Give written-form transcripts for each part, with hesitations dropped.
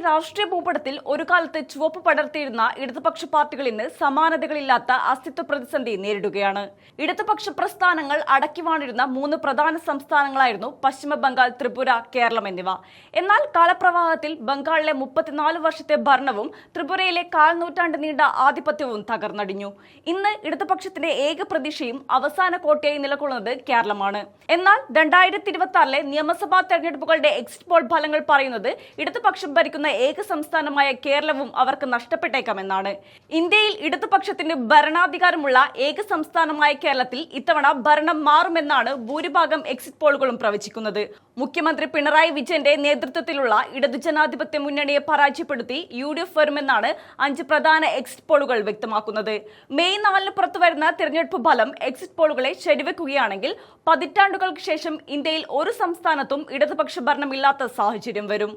രാഷ്ട്രീയ ഭൂപടത്തിൽ ഒരു കാലത്ത് ചുവപ്പ് പടർത്തിയിരുന്ന ഇടതുപക്ഷ പാർട്ടികൾ ഇന്ന് സമാനതകളില്ലാത്ത അസ്തിത്വ പ്രതിസന്ധി നേരിടുകയാണ്. ഇടതുപക്ഷ പ്രസ്ഥാനങ്ങൾ അടക്കിവാണിരുന്ന 3 പ്രധാന സംസ്ഥാനങ്ങളായിരുന്നു പശ്ചിമ ബംഗാൾ, ത്രിപുര, കേരളം എന്നിവ. എന്നാൽ കാലപ്രവാഹത്തിൽ ബംഗാളിലെ 34 വർഷത്തെ ഭരണവും ത്രിപുരയിലെ 1/4 നൂറ്റാണ്ട് നീണ്ട ആധിപത്യവും തകർന്നടിഞ്ഞു. ഇന്ന് ഇടതുപക്ഷത്തിന്റെ ഏക പ്രതീക്ഷയും അവസാന കോട്ടയായി നിലകൊള്ളുന്നത് കേരളമാണ്. എന്നാൽ 2026 നിയമസഭാ തെരഞ്ഞെടുപ്പുകളുടെ എക്സിറ്റ് പോൾ ഫലങ്ങൾ പറയുന്നത് ഇടതുപക്ഷം ഭരിക്കുന്ന ഏക സംസ്ഥാനമായ കേരളവും അവർക്ക് നഷ്ടപ്പെട്ടേക്കാമെന്നാണ്. ഇന്ത്യയിൽ ഇടതുപക്ഷത്തിന് ഭരണാധികാരമുള്ള ഏക സംസ്ഥാനമായ കേരളത്തിൽ ഇത്തവണ ഭരണം മാറുമെന്നാണ് ഭൂരിഭാഗം എക്സിറ്റ് പോളുകളും പ്രവചിക്കുന്നത്. മുഖ്യമന്ത്രി പിണറായി വിജയന്റെ നേതൃത്വത്തിലുള്ള ഇടതു ജനാധിപത്യ മുന്നണിയെ പരാജയപ്പെടുത്തി UDF വരുമെന്നാണ് 5 പ്രധാന എക്സിറ്റ് പോളുകൾ വ്യക്തമാക്കുന്നത്. മെയ് 4 പുറത്തുവരുന്ന തിരഞ്ഞെടുപ്പ് ഫലം എക്സിറ്റ് പോളുകളെ ശരിവെക്കുകയാണെങ്കിൽ പതിറ്റാണ്ടുകൾക്ക് ശേഷം ഇന്ത്യയിൽ ഒരു സംസ്ഥാനത്തും ഇടതുപക്ഷ ഭരണമില്ലാത്ത സാഹചര്യം വരും.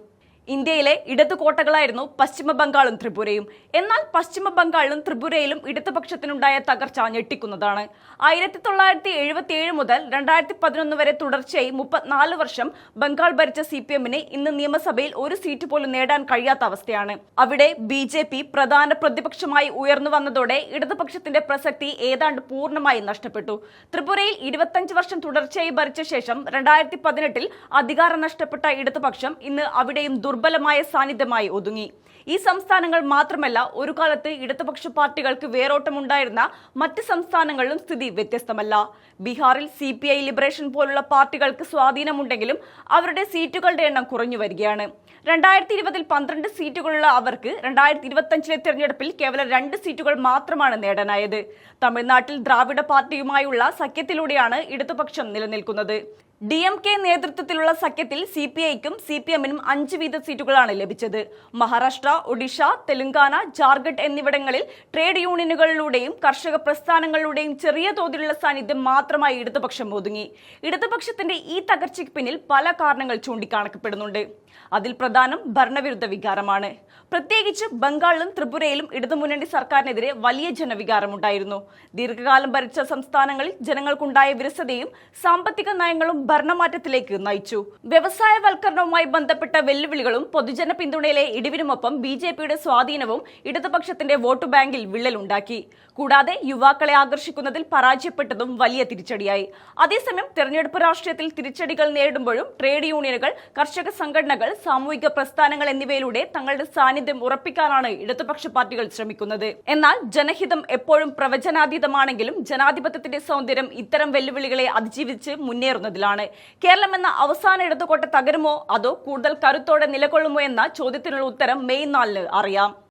ഇന്ത്യയിലെ ഇടതു കോട്ടകളായിരുന്നു പശ്ചിമ ബംഗാളും ത്രിപുരയും. എന്നാൽ പശ്ചിമ ബംഗാളിലും ത്രിപുരയിലും ഇടതുപക്ഷത്തിനുണ്ടായ തകർച്ച ഞെട്ടിക്കുന്നതാണ്. 1977 മുതൽ 2011 വരെ തുടർച്ചയായി 34 വർഷം ബംഗാൾ ഭരിച്ച CPM-ന് ഇന്ന് നിയമസഭയിൽ ഒരു സീറ്റ് പോലും നേടാൻ കഴിയാത്ത അവസ്ഥയാണ്. അവിടെ BJP പ്രധാന പ്രതിപക്ഷമായി ഉയർന്നു വന്നതോടെ ഇടതുപക്ഷത്തിന്റെ പ്രസക്തി ഏതാണ്ട് പൂർണ്ണമായി നഷ്ടപ്പെട്ടു. ത്രിപുരയിൽ 25 വർഷം തുടർച്ചയായി ഭരിച്ച ശേഷം 2018 അധികാരം നഷ്ടപ്പെട്ട ഇടതുപക്ഷം ഇന്ന് അവിടെയും ദുർബലമായ സാന്നിധ്യമായി ഒതുങ്ങി. ഈ സംസ്ഥാനങ്ങൾ മാത്രമല്ല, ഒരു കാലത്ത് ഇടതുപക്ഷ പാർട്ടികൾക്ക് വേരോട്ടമുണ്ടായിരുന്ന മറ്റ് സംസ്ഥാനങ്ങളിലും സ്ഥിതി വ്യത്യസ്തമല്ല. ബീഹാറിൽ CPI ലിബറേഷൻ പോലുള്ള പാർട്ടികൾക്ക് സ്വാധീനമുണ്ടെങ്കിലും അവരുടെ സീറ്റുകളുടെ എണ്ണം കുറഞ്ഞു വരികയാണ്. 2020 12 സീറ്റുകളുള്ള അവർക്ക് 2025 തെരഞ്ഞെടുപ്പിൽ കേവലം 2 സീറ്റുകൾ മാത്രമാണ് നേടാനായത്. തമിഴ്നാട്ടിൽ ദ്രാവിഡ പാർട്ടിയുമായുള്ള സഖ്യത്തിലൂടെയാണ് ഇടതുപക്ഷം നിലനിൽക്കുന്നത്. DMK നേതൃത്വത്തിലുള്ള സഖ്യത്തിൽ CPI-ക്കും CPM-നും 5 വീത സീറ്റുകളാണ് ലഭിച്ചത്. മഹാരാഷ്ട്ര, ഒഡീഷ, തെലങ്കാന, ജാർഖണ്ഡ് എന്നിവിടങ്ങളിൽ ട്രേഡ് യൂണിയനുകളിലൂടെയും കർഷക പ്രസ്ഥാനങ്ങളിലൂടെയും ചെറിയ തോതിലുള്ള സാന്നിധ്യം മാത്രമായി ഇടതുപക്ഷം ഒതുങ്ങി. ഇടതുപക്ഷത്തിന്റെ ഈ തകർച്ചയ്ക്ക് പിന്നിൽ പല കാരണങ്ങൾ ചൂണ്ടിക്കാണിക്കപ്പെടുന്നുണ്ട്. അതിൽ പ്രധാനം ഭരണവിരുദ്ധ വികാരമാണ്. പ്രത്യേകിച്ച് ബംഗാളിലും ത്രിപുരയിലും ഇടതുമുന്നണി സർക്കാരിനെതിരെ വലിയ ജനവികാരമുണ്ടായിരുന്നു. ദീർഘകാലം ഭരിച്ച സംസ്ഥാനങ്ങളിൽ ജനങ്ങൾക്കുണ്ടായ വിരസതയും സാമ്പത്തിക നയങ്ങളും ഭരണമാറ്റത്തിലേക്ക് നയിച്ചു. വ്യവസായവൽക്കരണവുമായി ബന്ധപ്പെട്ട വെല്ലുവിളികളും പൊതുജന പിന്തുണയിലെ ഇടിവിനുമൊപ്പം BJP-യുടെ സ്വാധീനവും ഇടതുപക്ഷത്തിന്റെ വോട്ട് ബാങ്കിൽ വിള്ളലുണ്ടാക്കി. കൂടാതെ യുവാക്കളെ ആകർഷിക്കുന്നതിൽ പരാജയപ്പെട്ടതും വലിയ തിരിച്ചടിയായി. അതേസമയം തെരഞ്ഞെടുപ്പ് രാഷ്ട്രീയത്തിൽ തിരിച്ചടികൾ നേരിടുമ്പോഴും ട്രേഡ് യൂണിയനുകൾ, കർഷക സംഘടനകൾ, സാമൂഹിക പ്രസ്ഥാനങ്ങൾ എന്നിവയിലൂടെ തങ്ങളുടെ സാന്നിധ്യം ഉറപ്പിക്കാനാണ് ഇടതുപക്ഷ പാർട്ടികൾ ശ്രമിക്കുന്നത്. എന്നാൽ ജനഹിതം എപ്പോഴും പ്രവചനാതീതമാണെങ്കിലും ജനാധിപത്യത്തിന്റെ സൗന്ദര്യം ഇത്തരം വെല്ലുവിളികളെ അതിജീവിച്ച് മുന്നേറുന്നതിലാണ്. കേരളം എന്ന അവസാന ഇടതുകോട്ട തകരുമോ അതോ കൂടുതൽ കരുത്തോടെ നിലകൊള്ളുമോ എന്ന ചോദ്യത്തിനുള്ള ഉത്തരം മെയ് 4 അറിയാം.